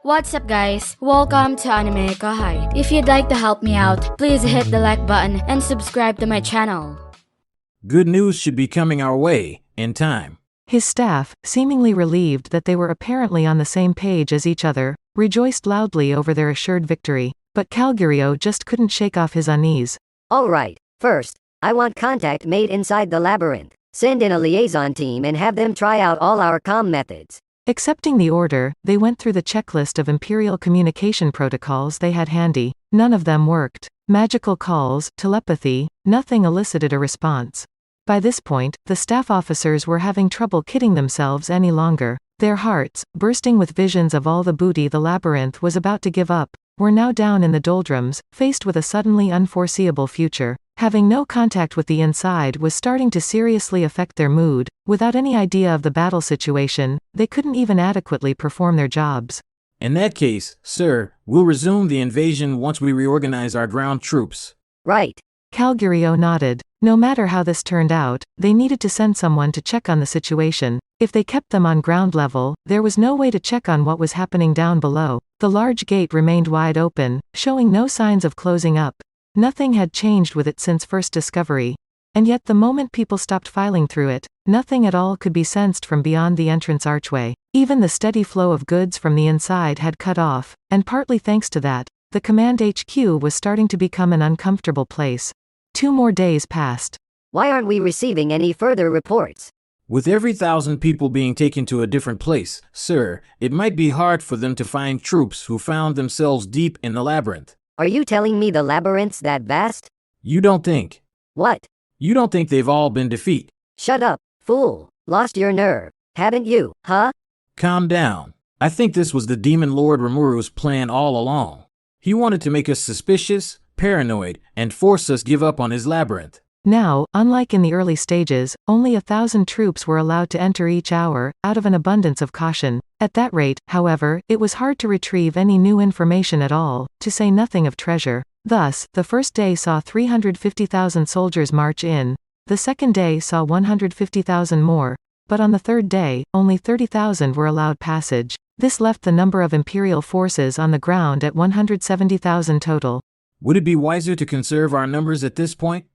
What's up guys? Welcome to AnimeKouhai. If you'd like to help me out, please hit the like button and subscribe to my channel. Good news should be coming our way, in time. His staff, seemingly relieved that they were apparently on the same page as each other, rejoiced loudly over their assured victory, but Calgurio just couldn't shake off his unease. Alright, first, I want contact made inside the labyrinth. Send in a liaison team and have them try out all our comm methods. Accepting the order, they went through the checklist of Imperial communication protocols they had handy. None of them worked. Magical calls, telepathy, nothing elicited a response. By this point, the staff officers were having trouble kidding themselves any longer. Their hearts, bursting with visions of all the booty the labyrinth was about to give up, were now down in the doldrums, faced with a suddenly unforeseeable future. Having no contact with the inside was starting to seriously affect their mood. Without any idea of the battle situation, they couldn't even adequately perform their jobs. In that case, sir, we'll resume the invasion once we reorganize our ground troops. Right. Calgurio nodded. No matter how this turned out, they needed to send someone to check on the situation. If they kept them on ground level, there was no way to check on what was happening down below. The large gate remained wide open, showing no signs of closing up. Nothing had changed with it since first discovery. And yet the moment people stopped filing through it, nothing at all could be sensed from beyond the entrance archway. Even the steady flow of goods from the inside had cut off, and partly thanks to that, the command HQ was starting to become an uncomfortable place. 2 more days passed. Why aren't we receiving any further reports? With every 1,000 people being taken to a different place, sir, it might be hard for them to find troops who found themselves deep in the labyrinth. Are you telling me the labyrinth's that vast? You don't think. What? You don't think they've all been defeated? Shut up, fool. Lost your nerve, haven't you, huh? Calm down. I think this was the Demon Lord Rimuru's plan all along. He wanted to make us suspicious, paranoid, and force us give up on his labyrinth. Now, unlike in the early stages, only 1,000 troops were allowed to enter each hour, out of an abundance of caution. At that rate, however, it was hard to retrieve any new information at all, to say nothing of treasure. Thus, the first day saw 350,000 soldiers march in, the second day saw 150,000 more, but on the third day, only 30,000 were allowed passage. This left the number of Imperial forces on the ground at 170,000 total. Would it be wiser to conserve our numbers at this point?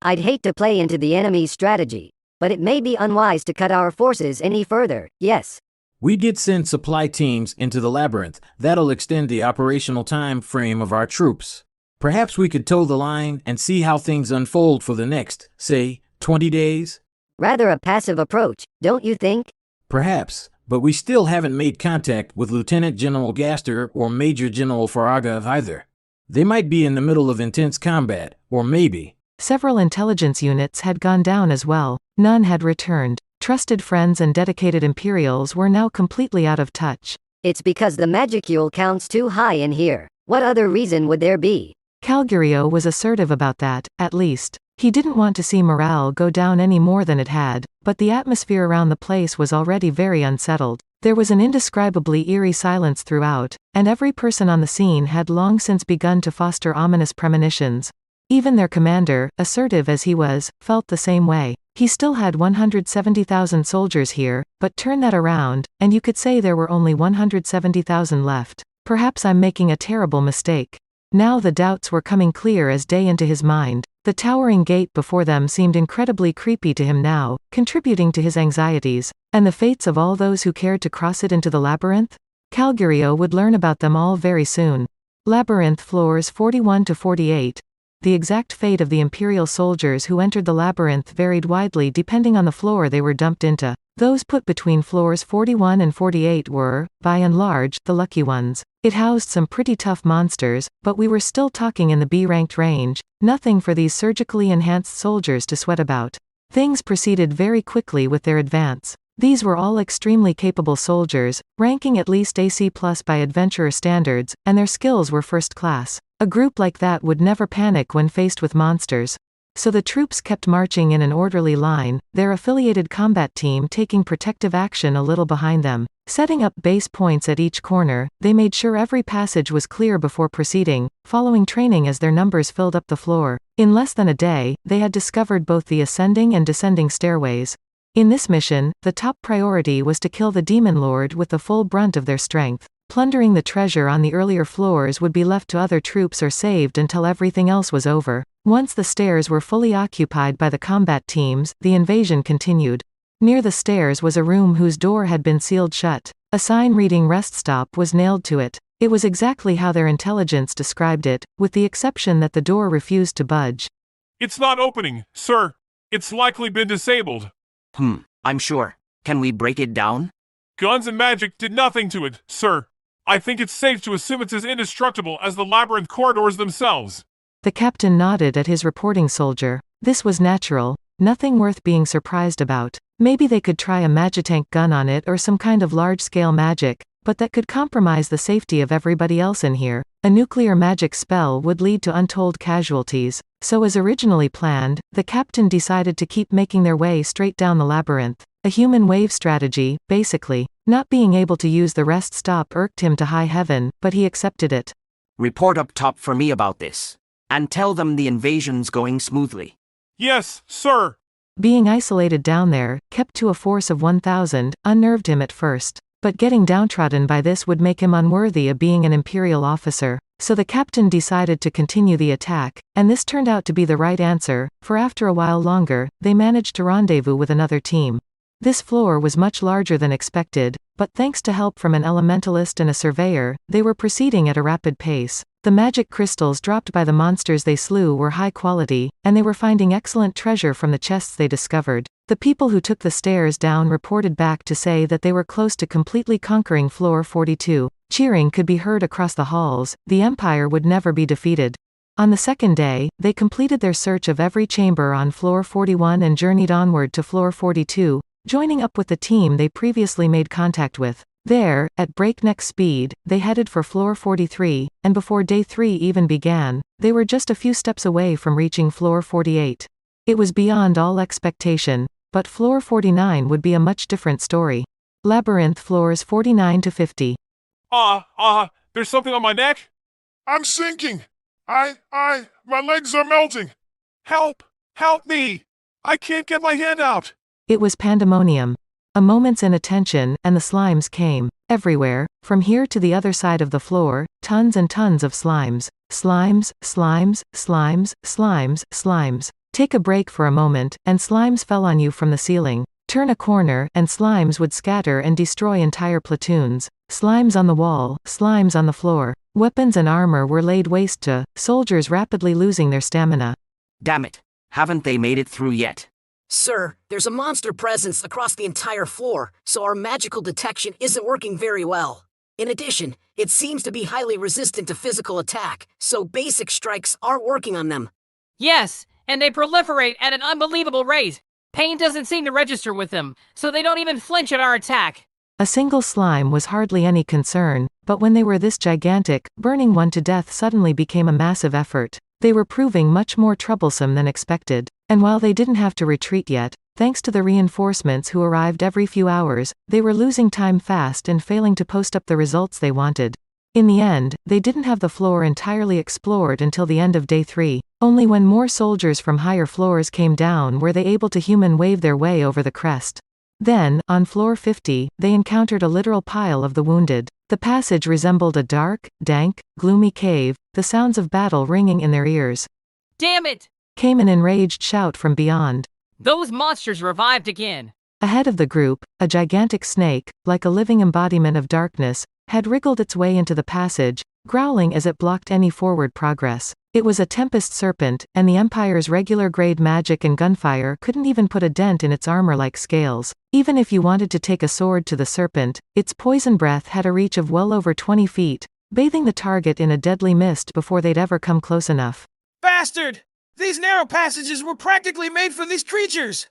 I'd hate to play into the enemy's strategy, but it may be unwise to cut our forces any further, yes. We did send supply teams into the labyrinth. That'll extend the operational time frame of our troops. Perhaps we could toe the line and see how things unfold for the next, say, 20 days? Rather a passive approach, don't you think? Perhaps, but we still haven't made contact with Lieutenant General Gaster or Major General Faraga either. They might be in the middle of intense combat, or maybe. Several intelligence units had gone down as well. None had returned. Trusted friends and dedicated Imperials were now completely out of touch. It's because the magicule counts too high in here. What other reason would there be? Calgurio was assertive about that, at least. He didn't want to see morale go down any more than it had, but the atmosphere around the place was already very unsettled. There was an indescribably eerie silence throughout, and every person on the scene had long since begun to foster ominous premonitions. Even their commander, assertive as he was, felt the same way. He still had 170,000 soldiers here, but turn that around, and you could say there were only 170,000 left. Perhaps I'm making a terrible mistake. Now the doubts were coming clear as day into his mind. The towering gate before them seemed incredibly creepy to him now, contributing to his anxieties. And the fates of all those who cared to cross it into the labyrinth? Calgurio would learn about them all very soon. Labyrinth floors 41 to 48. The exact fate of the Imperial soldiers who entered the labyrinth varied widely depending on the floor they were dumped into. Those put between floors 41 and 48 were, by and large, the lucky ones. It housed some pretty tough monsters, but we were still talking in the B-ranked range, nothing for these surgically enhanced soldiers to sweat about. Things proceeded very quickly with their advance. These were all extremely capable soldiers, ranking at least AC+ by adventurer standards, and their skills were first class. A group like that would never panic when faced with monsters. So the troops kept marching in an orderly line, their affiliated combat team taking protective action a little behind them. Setting up base points at each corner, they made sure every passage was clear before proceeding, following training as their numbers filled up the floor. In less than a day, they had discovered both the ascending and descending stairways. In this mission, the top priority was to kill the Demon Lord with the full brunt of their strength. Plundering the treasure on the earlier floors would be left to other troops or saved until everything else was over. Once the stairs were fully occupied by the combat teams, the invasion continued. Near the stairs was a room whose door had been sealed shut. A sign reading "Rest Stop" was nailed to it. It was exactly how their intelligence described it, with the exception that the door refused to budge. It's not opening, sir. It's likely been disabled. I'm sure. Can we break it down? Guns and magic did nothing to it, sir. I think it's safe to assume it's as indestructible as the labyrinth corridors themselves. The captain nodded at his reporting soldier. This was natural. Nothing worth being surprised about. Maybe they could try a magitank gun on it or some kind of large-scale magic, but that could compromise the safety of everybody else in here. A nuclear magic spell would lead to untold casualties. So as originally planned, the captain decided to keep making their way straight down the labyrinth. A human wave strategy, basically. Not being able to use the rest stop irked him to high heaven, but he accepted it. Report up top for me about this. And tell them the invasion's going smoothly. Yes, sir. Being isolated down there, kept to a force of 1,000, unnerved him at first. But getting downtrodden by this would make him unworthy of being an Imperial officer. So the captain decided to continue the attack, and this turned out to be the right answer, for after a while longer, they managed to rendezvous with another team. This floor was much larger than expected, but thanks to help from an elementalist and a surveyor, they were proceeding at a rapid pace. The magic crystals dropped by the monsters they slew were high quality, and they were finding excellent treasure from the chests they discovered. The people who took the stairs down reported back to say that they were close to completely conquering floor 42. Cheering could be heard across the halls. The Empire would never be defeated. On the second day, they completed their search of every chamber on floor 41 and journeyed onward to floor 42, joining up with the team they previously made contact with. There, at breakneck speed, they headed for floor 43, and before day 3 even began, they were just a few steps away from reaching floor 48. It was beyond all expectation, but floor 49 would be a much different story. Labyrinth floors 49 to 50. There's something on my neck? I'm sinking. My legs are melting. Help me. I can't get my hand out. It was pandemonium. A moment's inattention, and the slimes came. Everywhere, from here to the other side of the floor, tons and tons of slimes. Slimes, slimes, slimes, slimes, slimes. Take a break for a moment, and slimes fell on you from the ceiling. Turn a corner, and slimes would scatter and destroy entire platoons. Slimes on the wall, slimes on the floor. Weapons and armor were laid waste to, soldiers rapidly losing their stamina. Damn it. Haven't they made it through yet? Sir, there's a monster presence across the entire floor, so our magical detection isn't working very well. In addition, it seems to be highly resistant to physical attack, so basic strikes aren't working on them. Yes, and they proliferate at an unbelievable rate. Pain doesn't seem to register with them, so they don't even flinch at our attack. A single slime was hardly any concern, but when they were this gigantic, burning one to death suddenly became a massive effort. They were proving much more troublesome than expected. And while they didn't have to retreat yet, thanks to the reinforcements who arrived every few hours, they were losing time fast and failing to post up the results they wanted. In the end, they didn't have the floor entirely explored until the end of day 3. Only when more soldiers from higher floors came down were they able to human wave their way over the crest. Then, on floor 50, they encountered a literal pile of the wounded. The passage resembled a dark, dank, gloomy cave, the sounds of battle ringing in their ears. Damn it! Came an enraged shout from beyond. Those monsters revived again. Ahead of the group, a gigantic snake, like a living embodiment of darkness, had wriggled its way into the passage, growling as it blocked any forward progress. It was a tempest serpent, and the Empire's regular grade magic and gunfire couldn't even put a dent in its armor-like scales. Even if you wanted to take a sword to the serpent, its poison breath had a reach of well over 20 feet, bathing the target in a deadly mist before they'd ever come close enough. Bastard! These narrow passages were practically made for these creatures!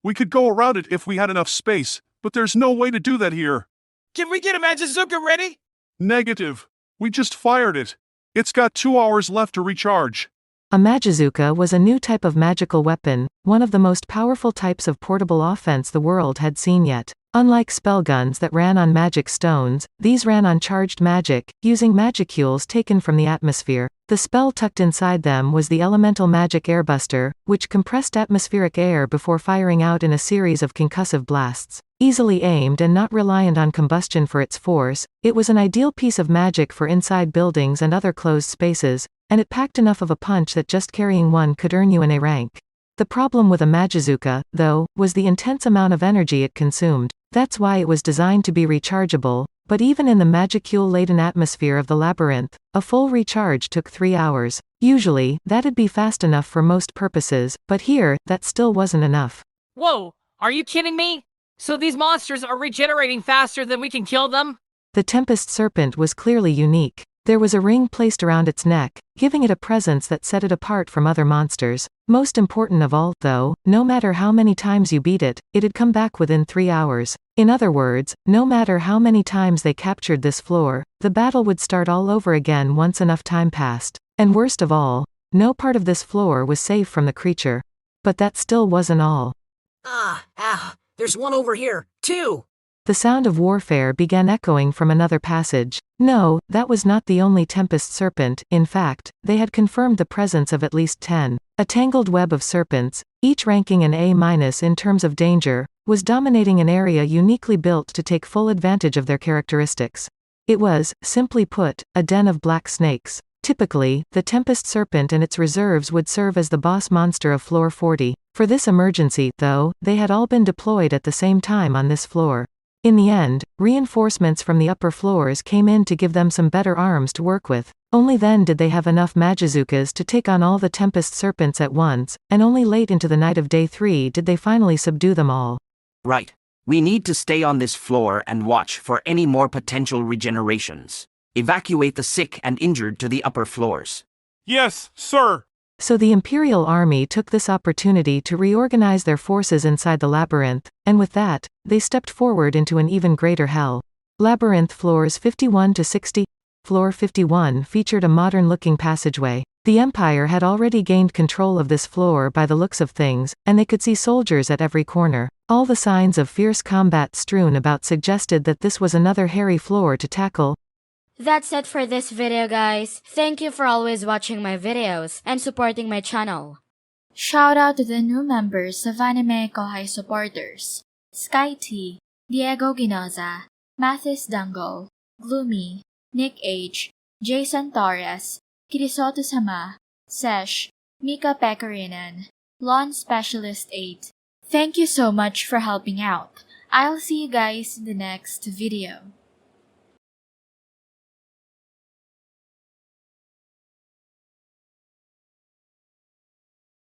We could go around it if we had enough space, but there's no way to do that here. Can we get a Magizuka ready? Negative. We just fired it. It's got 2 hours left to recharge. A Magizuka was a new type of magical weapon, one of the most powerful types of portable offense the world had seen yet. Unlike spell guns that ran on magic stones, these ran on charged magic, using magicules taken from the atmosphere. The spell tucked inside them was the elemental magic airbuster, which compressed atmospheric air before firing out in a series of concussive blasts. Easily aimed and not reliant on combustion for its force, it was an ideal piece of magic for inside buildings and other closed spaces, and it packed enough of a punch that just carrying one could earn you an A rank. The problem with a Magizuka, though, was the intense amount of energy it consumed. That's why it was designed to be rechargeable, but even in the magicule-laden atmosphere of the labyrinth, a full recharge took 3 hours. Usually, that'd be fast enough for most purposes, but here, that still wasn't enough. Whoa, are you kidding me? So these monsters are regenerating faster than we can kill them? The Tempest Serpent was clearly unique. There was a ring placed around its neck, giving it a presence that set it apart from other monsters. Most important of all, though, no matter how many times you beat it, it'd come back within 3 hours. In other words, no matter how many times they captured this floor, the battle would start all over again once enough time passed. And worst of all, no part of this floor was safe from the creature. But that still wasn't all. There's one over here, too! The sound of warfare began echoing from another passage. No, that was not the only Tempest Serpent. In fact, they had confirmed the presence of at least 10. A tangled web of serpents, each ranking an A- in terms of danger, was dominating an area uniquely built to take full advantage of their characteristics. It was, simply put, a den of black snakes. Typically, the Tempest Serpent and its reserves would serve as the boss monster of floor 40. For this emergency, though, they had all been deployed at the same time on this floor. In the end, reinforcements from the upper floors came in to give them some better arms to work with. Only then did they have enough Magizukas to take on all the Tempest Serpents at once, and only late into the night of day 3 did they finally subdue them all. Right. We need to stay on this floor and watch for any more potential regenerations. Evacuate the sick and injured to the upper floors. Yes, sir. So the Imperial Army took this opportunity to reorganize their forces inside the labyrinth, and with that, they stepped forward into an even greater hell. Labyrinth floors 51 to 60. Floor 51 featured a modern-looking passageway. The Empire had already gained control of this floor by the looks of things, and they could see soldiers at every corner. All the signs of fierce combat strewn about suggested that this was another hairy floor to tackle. That's it for this video, guys. Thank you for always watching my videos and supporting my channel. Shout out to the new members of AnimeKouhai supporters: Sky T, Diego Ginoza, Mathis Dango, Gloomy, Nick H, Jason Torres, Kirisoto Sama, Sesh, Mika Pekarinen, Lawn Specialist 8. Thank you so much for helping out. I'll see you guys in the next video.